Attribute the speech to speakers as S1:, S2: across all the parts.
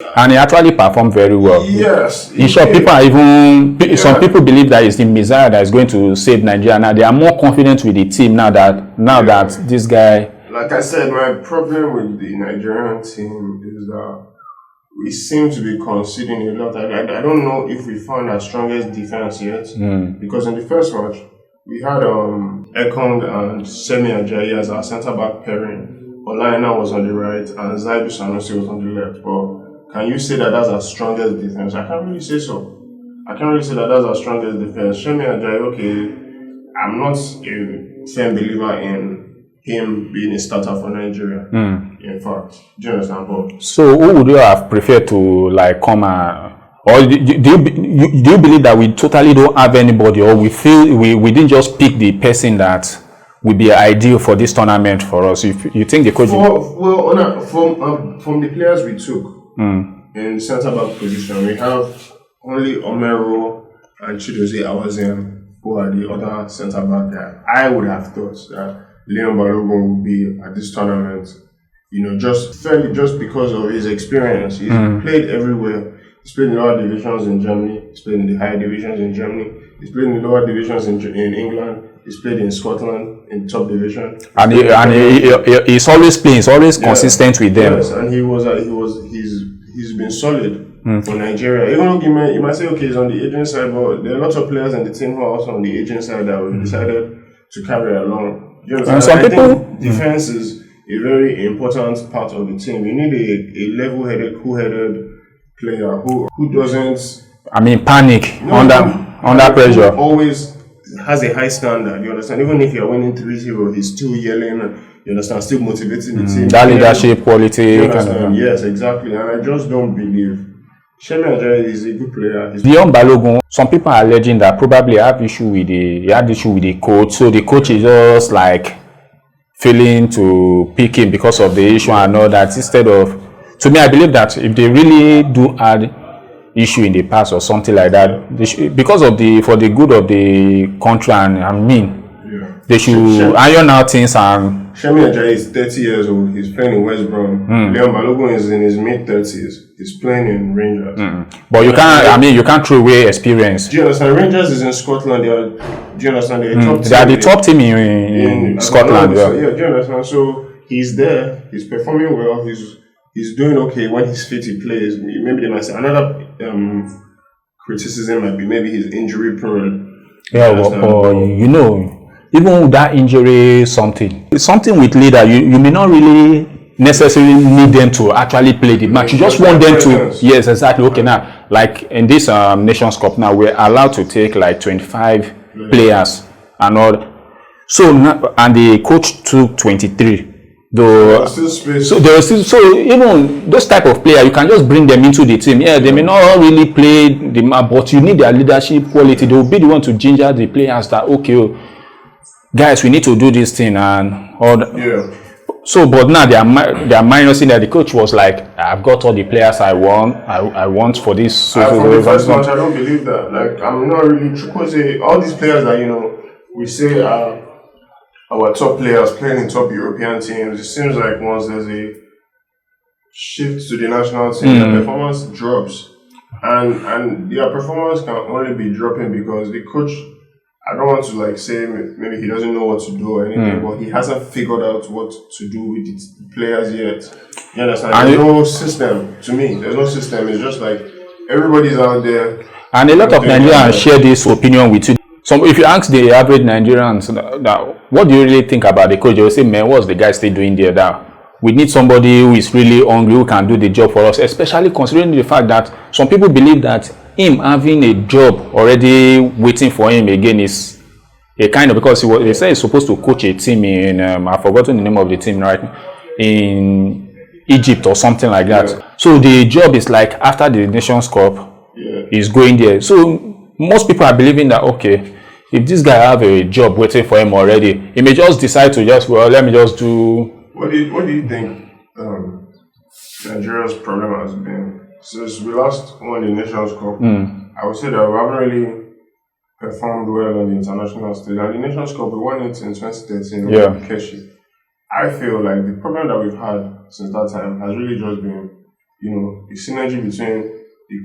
S1: And he actually performed very well.
S2: Yes.
S1: In short, people are even some people believe that it's the Messiah that is going to save Nigeria. Now they are more confident with the team now that this guy.
S2: Like I said, my problem with the Nigerian team is that we seem to be conceding a lot. I don't know if we found our strongest defense yet. Because in the first match, we had afcon and Samuel and Tega as our centre-back pairing. Olaina was on the right and Zaidu Sanusi was on the left. But can you say that that's our strongest defense? I can't really say so. I can't really say that that's our strongest defense. Samuel and Tega, okay, I'm not a firm believer in him being a starter for Nigeria. In fact, do you understand? But
S1: so who would you have preferred to like come or do you believe that we totally don't have anybody, or we feel we didn't just pick the person that would be ideal for this tournament for us? You think the coach?
S2: From the players we took in centre back position, we have only Omero and Chidozie Awazim, who are the other centre back guy. I would have thought that Leon Balogun would be at this tournament, just because of his experience. He's played everywhere. He's played in the lower divisions in Germany. He's played in the higher divisions in Germany. He's played in the lower divisions in England. He's played in Scotland in top division.
S1: He's always playing. He's always consistent with them.
S2: Yes, and he's been solid for Nigeria. Even though you might say, okay, he's on the agent side, but there are lots of players in the team who are also on the agent side that we decided to carry along. And some people, defense is a very important part of the team. You need a level-headed, cool-headed player who doesn't
S1: panic under pressure.
S2: Always has a high standard. You understand? Even if you're winning 3-0, he's still yelling. You understand? Still motivating the team.
S1: That leadership quality.
S2: You understand? Yes, exactly. And I just don't believe. Samuel and Tega is a good player.
S1: Beyond Balogun, some people are alleging that probably he had issue with the coach. So the coach is just like failing to pick him because of the issue and all that. Instead of, to me, I believe that if they really do add issue in the past or something like that, because of for the good of the country they should iron out things. And
S2: Samuel Tega is 30 years old. He's playing in West Brom. Leon Balogun is in his mid-30s. He's playing in Rangers.
S1: But you can't throw away experience.
S2: Do you understand? Rangers is in Scotland. Do you understand?
S1: They are the top team in Scotland.
S2: Do you understand? So he's there. He's performing well. He's doing okay. When he's fit, he plays. Maybe they might say another criticism might be maybe he's injury prone.
S1: Yeah, but even with that injury, something with leader, you may not really necessarily need them to actually play the match. You just want them to. Yes, exactly. Okay, now, like in this Nations Cup, now we're allowed to take like 25 players and all. So and the coach took 23. So even those type of player, you can just bring them into the team. Yeah, they may not really play the match, but you need their leadership quality. They will be the one to ginger the players that guys, we need to do this thing and all that.
S2: Yeah.
S1: So, but now they are minusing that the coach was like, I've got all the players I want. I want for this.
S2: From the first match, I don't believe that. Like, I'm not really because all these players that we say are our top players playing in top European teams. It seems like once there's a shift to the national team, their performance drops, and their performance can only be dropping because the coach. I don't want to say maybe he doesn't know what to do or anything, but he hasn't figured out what to do with the players yet. You understand? There's no system. To me, there's no system. It's just like everybody's out there.
S1: And a lot of Nigerians share this opinion with you. So if you ask the average Nigerians, now, what do you really think about the coach? They will say, man, what's the guy still doing there now? We need somebody who is really hungry, who can do the job for us, especially considering the fact that some people believe that him having a job already waiting for him again is a kind of, because they say he's supposed to coach a team in I've forgotten the name of the team right in Egypt or something like that. So the job is like after the Nations Cup, he's going there. So most people are believing that if this guy have a job waiting for him already, he may just decide to let me just do.
S2: What do you think Nigeria's problem has been? Since we last won the Nations Cup, I would say that we haven't really performed well on the international stage. And the Nations Cup, we won it in 2013 with Keshi. I feel like the problem that we've had since that time has really just been the synergy between the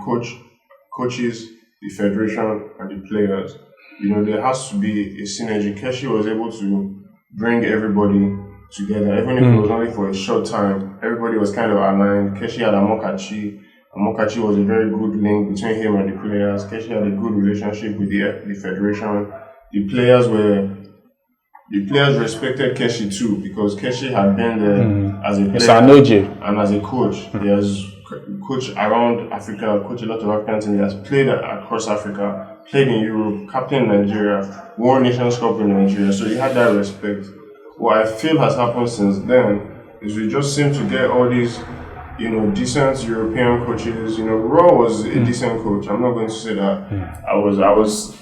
S2: coaches, the federation, and the players. There has to be a synergy. Keshi was able to bring everybody together, even if it was only for a short time. Everybody was kind of aligned. Keshi had Amokachi. Amokachi was a very good link between him and the players. Keshi had a good relationship with the federation. The players respected Keshi too, because Keshi had been there as a player and as a coach. He has coached around Africa, coached a lot of African teams. He has played across Africa, played in Europe, captained Nigeria, won Nations Cup in Nigeria. So he had that respect. What I feel has happened since then is we just seem to get all these, decent European coaches. Raw was a decent coach. I'm not going to say that. I was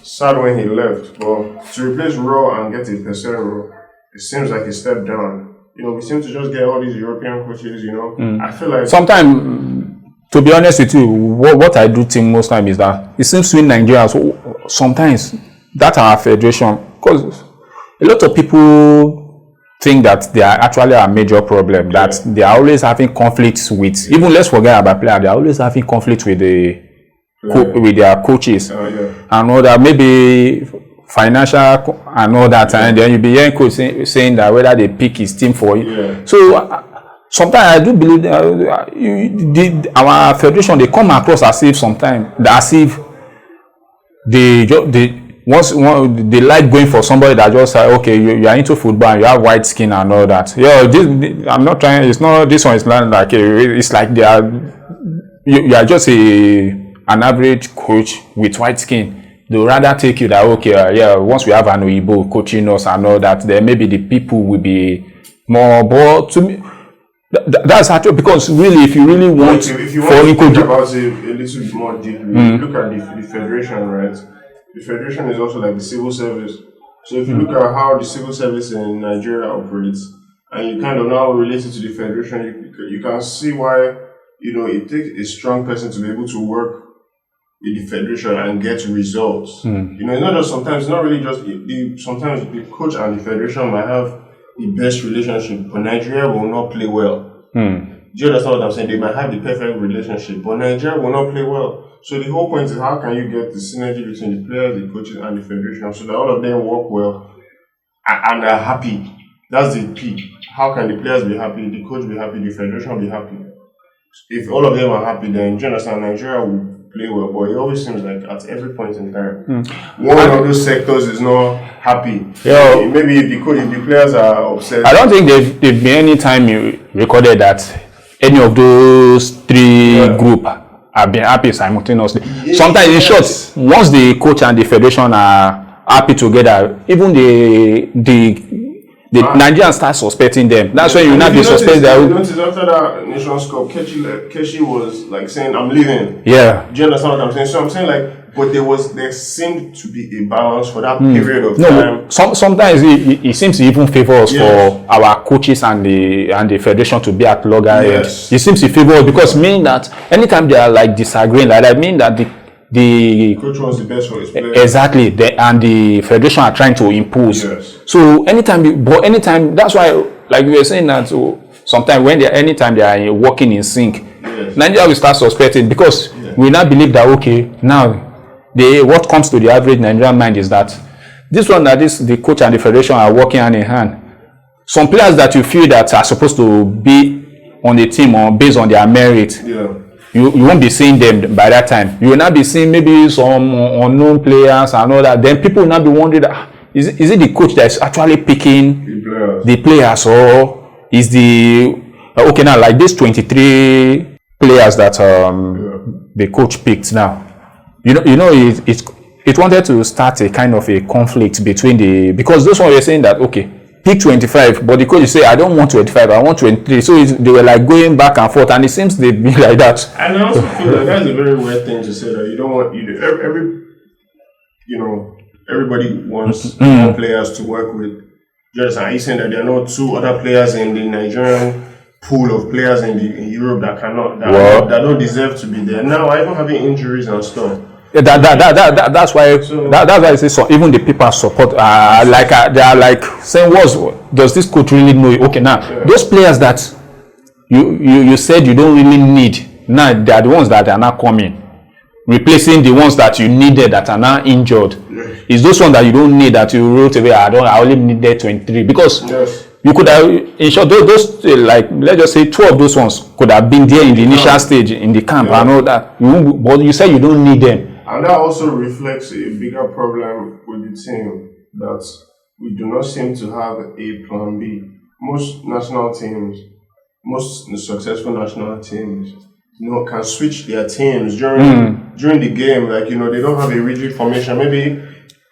S2: sad when he left, but to replace Raw and get a Pesero, it seems like a step down. We seem to just get all these European coaches. I feel like
S1: sometimes, to be honest with you, what I do think most time is that it seems to be Nigeria. So sometimes that our federation, because a lot of people think that they are actually a major problem, that they are always having conflicts with, even let's forget about players, they are always having conflict with with their coaches and all that, maybe financial and all that, and then you be hearing coach saying that whether they pick his team for it. So sometimes I do believe our federation, they come across as if they like going for somebody that just say, okay, you are into football and you have white skin and all that. I'm not trying. It's not, this one is not like it's like you are just an average coach with white skin. They would rather take you that, okay, once we have an Oyibo coaching us and all that, then maybe the people will be more. But to me, that's actually, because really, if you really want,
S2: if you want to think about it a little bit more deeply, look at the federation, right? The federation is also like the civil service. So if you look at how the civil service in Nigeria operates, and you kind of now relate it to the federation, you can see why, it takes a strong person to be able to work with the federation and get results. It's not just sometimes, it's not really just, sometimes the coach and the federation might have the best relationship, but Nigeria will not play well. Do you understand what I'm saying? They might have the perfect relationship, but Nigeria will not play well. So the whole point is, how can you get the synergy between the players, the coaches, and the federation, so that all of them work well and are happy? That's the key. How can the players be happy, the coach be happy, the federation be happy? If all of them are happy, then do you understand, Nigeria will play well. But it always seems like at every point in time, one of those sectors is not happy. Maybe if the players are upset. I
S1: don't think there's been any time you recorded that any of those three groups have been happy simultaneously. Sometimes, in short, once the coach and the federation are happy together, even the Nigerians start suspecting them. That's when you not be suspecting that.
S2: Notice after that Nations Cup, Keshi was like saying, "I'm leaving."
S1: Yeah.
S2: Do you understand what I'm saying? So I'm saying, like, but there seemed to be a balance for that period of time.
S1: Sometimes it seems to even favor us for our coaches and the federation to be at loggerheads. It seems to favor us, because meaning that anytime they are like disagreeing like that, mean that the
S2: coach wants the best for his players.
S1: Exactly, and the federation are trying to impose. So anytime, that's why, like we were saying that, sometimes anytime they are working in sync, Nigeria will start suspecting, because we now believe that, okay, now what comes to the average Nigerian mind is that the coach and the federation are working hand in hand. Some players that you feel that are supposed to be on the team or based on their merit, you won't be seeing them by that time. You will not be seeing maybe some unknown players and all that. Then people will not be wondering, is it the coach that is actually picking the players, or is okay, now like these 23 players that the coach picked now. It wanted to start a kind of a conflict between because those one were saying that, okay, pick 25, but the coach say, I don't want 25, I want 23. So they were like going back and forth, and it seems they be like that.
S2: And I also feel like that's a very weird thing to say, that you don't want everybody wants more players to work with. Just are you saying that there are not two other players in the Nigerian pool of players in Europe that don't deserve to be there? Now, even having injuries and stuff.
S1: Yeah, that's why I say so. Even the people support they are like saying, does this coach really know? Okay, now those players that you said you don't really need, now they are the ones that are now coming, replacing the ones that you needed that are now injured.
S2: Yes.
S1: It's those ones that you don't need that you wrote away. I only needed 23 because you could have, in short, those like let's just say 2 of those ones could have been there in the initial stage in the camp. I know that, but you say you don't need them.
S2: And that also reflects a bigger problem with the team, that we do not seem to have a plan B. Most national teams, most successful national teams, can switch their teams during the game. Like, they don't have a rigid formation. Maybe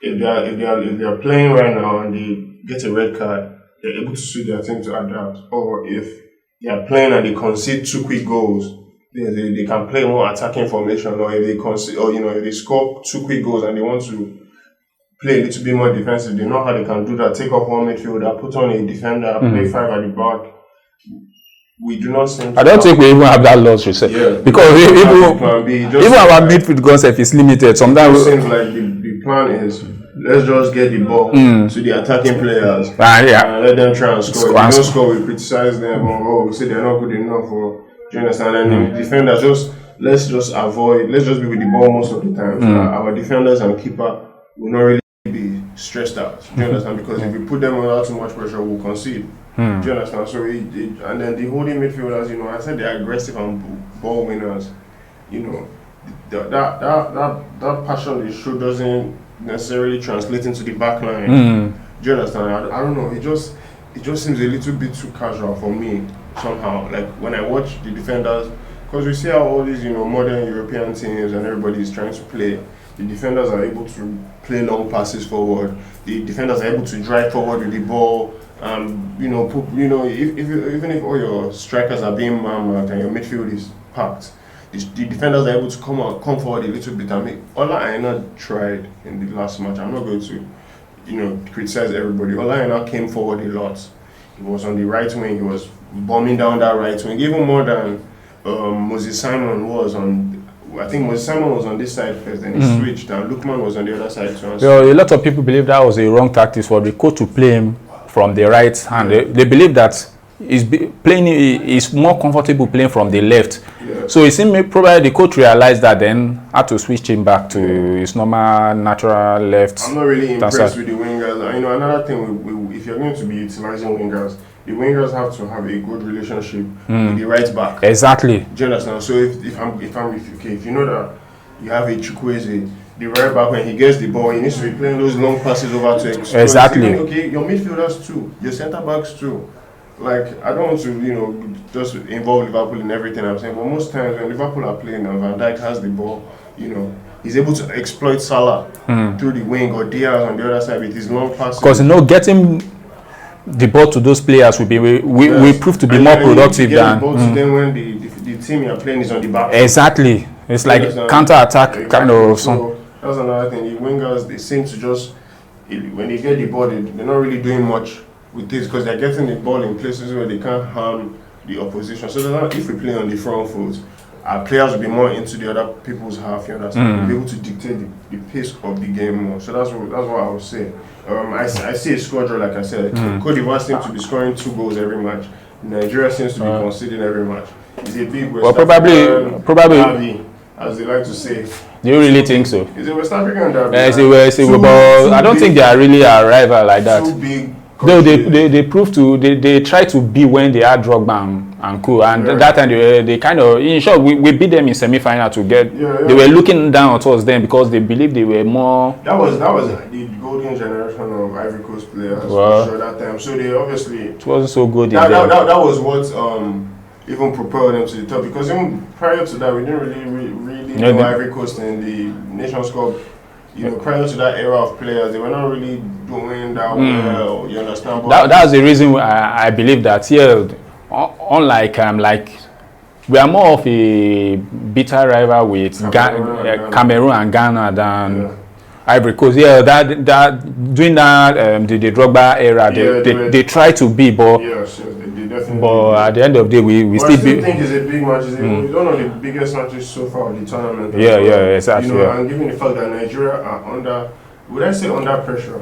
S2: if they are playing right now and they get a red card, they're able to switch their team to adapt. Or if they are playing and they concede 2 quick goals, they can play more attacking formation. Or if they concede, or if they score 2 quick goals and they want to play a little bit more defensive, they know how they can do that. Take off one midfielder, put on a defender, play 5 at the back. We do not seem to.
S1: I don't think we even have that luxury, because even our midfield concept is limited. Sometimes
S2: it seems like the plan is, let's just get the ball to the attacking players and let them try and score. If they don't score, we criticize them, or we say they're not good enough. Do you understand? And the defenders let's just be with the ball most of the time. So our defenders and keeper will not really be stressed out. Do you understand? Because if we put them under too much pressure, we'll concede. Do you understand? So and then the holding midfielders, I said they're aggressive and ball winners. That passion they show doesn't necessarily translate into the back line. Do you understand? I don't know. It just seems a little bit too casual for me somehow. Like when I watch the defenders, because we see how all these modern European teams and everybody is trying to play. The defenders are able to play long passes forward. The defenders are able to drive forward with the ball. Even if all your strikers are being man-marked and your midfield is packed, the defenders are able to come forward a little bit. I mean, Ola Aina tried in the last match. I'm not going to, criticize everybody. Ola Aina came forward a lot. He was on the right wing. He was bombing down that right wing, even more than Moses Simon was on. I think Moses Simon was on this side first, then he switched, and Lukman was on the other side.
S1: A lot of people believe that was a wrong tactic for the coach to play him from the right hand. They believe that is more comfortable playing from the left. So it seems probably the coach realized that, then had to switch him back to his normal natural left.
S2: I'm not really impressed with the wingers. Another thing, if you're going to be utilizing wingers, the wingers have to have a good relationship with the right back.
S1: Exactly.
S2: Do you understand? So if you know that you have a Chukwueze, the right back, when he gets the ball, he needs to be playing those long passes over to explode.
S1: Exactly.
S2: Your midfielders too, your centre backs too. Like, I don't want to, just involve Liverpool in everything I'm saying, but most times when Liverpool are playing and Van Dijk has the ball, he's able to exploit Salah through the wing, or Diaz on the other side with his long passes.
S1: Because getting the ball to those players will prove to be more productive than.
S2: The ball to them when the team you're playing is on the back.
S1: Exactly. It's like counter-attack kind of.
S2: So that's another thing. The wingers, they seem to just, when they get the ball, they're not really doing much with this, because they're getting the ball in places where they can't harm the opposition. So if we play on the front foot, our players will be more into the other people's half. You understand? We'll be able to dictate the pace of the game more. So that's what I would say. I see a score draw, like I said. Cote d'Ivoire seems to be scoring 2 goals every match. Nigeria seems to be conceding every match. It's a big West
S1: probably
S2: derby, as they like to say.
S1: Do you really think so?
S2: It's a West African derby.
S1: But I don't think they are really a rival like that.
S2: Too big.
S1: No, they prove to they try to be when they had Drogba and co, and that time they kind of, in short, we beat them in semi-final to get. They were looking down towards them because they believed they were more.
S2: That was the golden generation of Ivory Coast players for sure that time. So they obviously
S1: it wasn't so good.
S2: That was what even propelled them to the top, because even prior to that we didn't really know Ivory Coast in the Nations Cup. Prior to that era of players, they were not really doing that well. You understand? But
S1: that's the reason I believe that. Unlike we are more of a bitter rival with Cameroon and Ghana than Ivory Coast. That during that the Drogba era, they try to be, but they definitely. But at the end of the day, we still
S2: think it's a big match. It's one of the biggest matches so far of the tournament.
S1: Exactly.
S2: And given the fact that Nigeria are under, would I say under pressure?